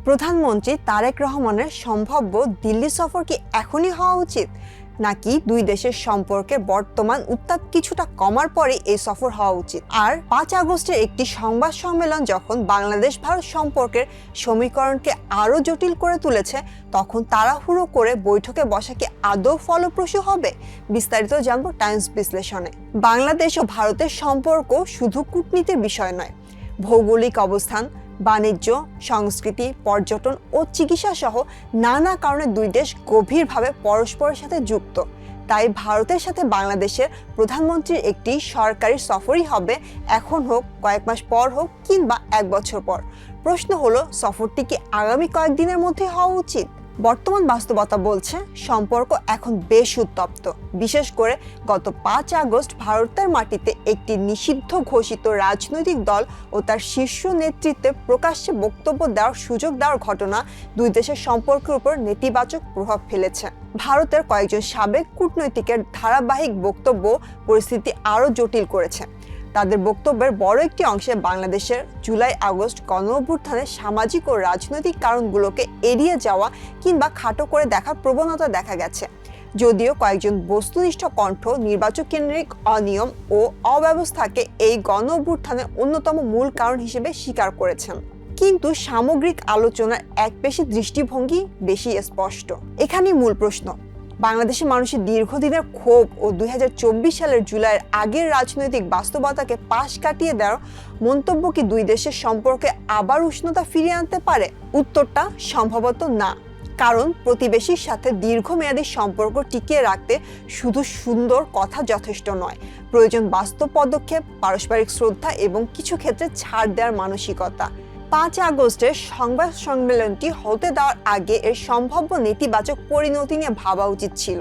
প্রধানমন্ত্রী তারেক রহমানের সম্ভাব্য দিল্লি সফর কি এখনই হওয়া উচিত, নাকি দুই দেশের সম্পর্কের বর্তমান উত্তাপ কিছুটা কমার পরে এই সফর হওয়া উচিত? আর 5 আগস্টের একটি সংবাদ সম্মেলন যখন বাংলাদেশ ভারত সম্পর্কের সমীকরণকে আরও জটিল করে তুলেছে, তখন তাড়াহুড়ো করে বৈঠকে বসা কি আদৌ ফলপ্রসূ হবে? বিস্তারিত জানবো টাইমস বিশ্লেষণে। বাংলাদেশ ও ভারতের সম্পর্ক শুধু কূটনীতির বিষয় নয়, ভৌগোলিক অবস্থান, বাণিজ্য, সংস্কৃতি, পর্যটন ও চিকিৎসা সহ নানা কারণে দুই দেশ গভীরভাবে পরস্পরের সাথে যুক্ত। তাই ভারতের সাথে বাংলাদেশের প্রধানমন্ত্রীর একটি সরকারি সফরই হবে, এখন হোক, কয়েক মাস পর হোক, কিংবা 1 বছর পর। প্রশ্ন হলো, সফরটি কি আগামী কয়েকদিনের মধ্যে হওয়া উচিত? বর্তমান বাস্তবতা বলছে সম্পর্ক এখন বেশ উত্তপ্ত। বিশেষ করে গত 5 আগস্ট ভারতের মাটিতে একটি নিষিদ্ধ ঘোষিত রাজনৈতিক দল ও তার শীর্ষ নেতৃত্বে প্রকাশ্যে বক্তব্য দেওয়ার সুযোগ দেওয়ার ঘটনা দুই দেশের সম্পর্কের উপর নেতিবাচক প্রভাব ফেলেছে। ভারতের কয়েকজন সাবেক কূটনীতিকের ধারাবাহিক বক্তব্য পরিস্থিতি আরও জটিল করেছে। তাদের বক্তব্যের বড় একটি অংশে বাংলাদেশের জুলাই আগস্ট গণঅভ্যুত্থানের সামাজিক ও রাজনৈতিক কারণগুলোকে এড়িয়ে যাওয়া কিংবা খাটো করে দেখার প্রবণতা দেখা গেছে। যদিও কয়েকজন বস্তুনিষ্ঠ কণ্ঠ নির্বাচন কেন্দ্রিক অনিয়ম ও অব্যবস্থাকে এই গণঅভ্যুত্থানের অন্যতম মূল কারণ হিসেবে স্বীকার করেছেন। কিন্তু সামগ্রিক আলোচনার একপেশী দৃষ্টিভঙ্গি বেশি স্পষ্ট। এখানেই মূল প্রশ্ন, বাংলাদেশের মানুষের দীর্ঘদিনের ক্ষোভ ও 2024 সালের জুলাইয়ের আগের রাজনৈতিক বাস্তবতাকে পাশ কাটিয়ে দেওয়ার মন্তব্য কি দুই দেশের সম্পর্কে আবার উষ্ণতা ফিরিয়ে আনতে পারে? উত্তরটা সম্ভবত না। কারণ প্রতিবেশীর সাথে দীর্ঘমেয়াদী সম্পর্ক টিকিয়ে রাখতে শুধু সুন্দর কথা যথেষ্ট নয়, প্রয়োজন বাস্তব পদক্ষেপ, পারস্পরিক শ্রদ্ধা এবং কিছু ক্ষেত্রে ছাড় দেওয়ার মানসিকতা। 5 আগস্টের সংবাদ সম্মেলনটি হতে দেওয়ার আগে এর সম্ভাব্য নেতিবাচক পরিণতি নিয়ে ভাবা উচিত ছিল।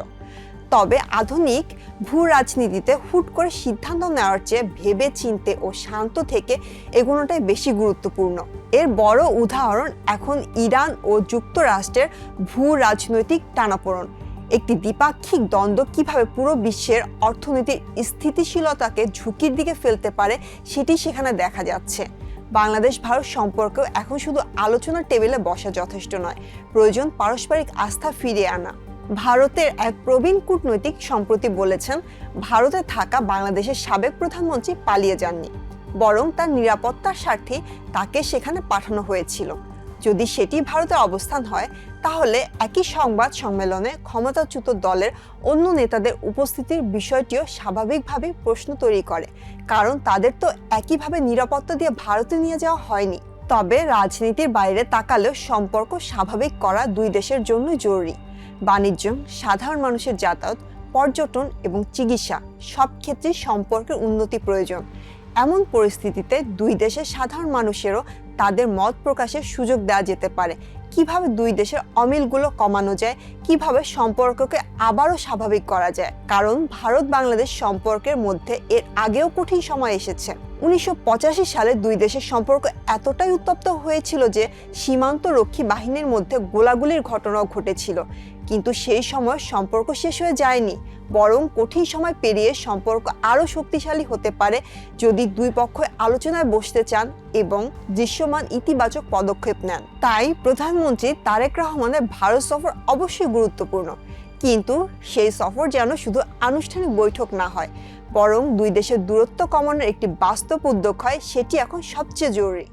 তবে আধুনিক ভূ রাজনীতিতে হুট করে সিদ্ধান্ত নেওয়ার চেয়ে ভেবে চিন্তে ও শান্ত থেকে এগোনোটাই বেশি গুরুত্বপূর্ণ। এর বড় উদাহরণ এখন ইরান ও যুক্তরাষ্ট্রের ভূ রাজনৈতিক টানাপোড়েন। একটি দ্বিপাক্ষিক দ্বন্দ্ব কিভাবে পুরো বিশ্বের অর্থনীতির স্থিতিশীলতাকে ঝুঁকির দিকে ফেলতে পারে সেটি সেখানে দেখা যাচ্ছে। বাংলাদেশ ভারত সম্পর্কেও এখন শুধু আলোচনার টেবিলে বসা যথেষ্ট নয়, প্রয়োজন পারস্পরিক আস্থা ফিরিয়ে আনা। ভারতের এক প্রবীণ কূটনৈতিক সম্প্রতি বলেছেন, ভারতে থাকা বাংলাদেশের সাবেক প্রধানমন্ত্রী পালিয়ে যাননি, বরং তার নিরাপত্তার স্বার্থে তাকে সেখানে পাঠানো হয়েছিল। যদি সেটি ভারতের অবস্থান হয়, তাহলে একই সংবাদ সম্মেলনে ক্ষমতাচ্যুত দলের অন্য নেতাদের উপস্থিতির বিষয়টিও স্বাভাবিকভাবেই প্রশ্ন তৈরি করে, কারণ তাদের তো একইভাবে নিরাপত্তা দিয়ে ভারতে নিয়ে যাওয়া হয়নি। তবে রাজনীতির বাইরে তাকালেও সম্পর্ক স্বাভাবিক করা দুই দেশের জন্য জরুরি। বাণিজ্য, সাধারণ মানুষের যাতায়াত, পর্যটন এবং চিকিৎসা সব ক্ষেত্রেই সম্পর্কের উন্নতি প্রয়োজন। এমন পরিস্থিতিতে দুই দেশের সাধারণ মানুষেরও তাদের মত প্রকাশের সুযোগ দেওয়া যেতে পারে। কিভাবে দুই দেশের অমিলগুলো কমানো যায়, কিভাবে সম্পর্ককে আবারও স্বাভাবিক করা যায়। কারণ ভারত বাংলাদেশ সম্পর্কের মধ্যে এর আগেও কঠিন সময় এসেছে। 1985 সালে দুই দেশের সম্পর্ক এতটাই উত্তপ্ত হয়েছিল যে সীমান্ত রক্ষী বাহিনীর মধ্যে গোলাগুলির ঘটনাও ঘটেছিল। কিন্তু সেই সময় সম্পর্ক শেষ হয়ে যায়নি, বরং কঠিন সময় পেরিয়ে সম্পর্ক আরও শক্তিশালী হতে পারে যদি দুই পক্ষ আলোচনায় বসতে চান এবং দৃশ্যমান ইতিবাচক পদক্ষেপ নেন। তাই প্রধানমন্ত্রী তারেক রহমানের ভারত সফর অবশ্যই গুরুত্বপূর্ণ, কিন্তু সেই সফর যেন শুধু আনুষ্ঠানিক বৈঠক না হয়, বরং দুই দেশের দূরত্ব কমানোর একটি বাস্তব উদ্যোগ হয়, সেটি এখন সবচেয়ে জরুরি।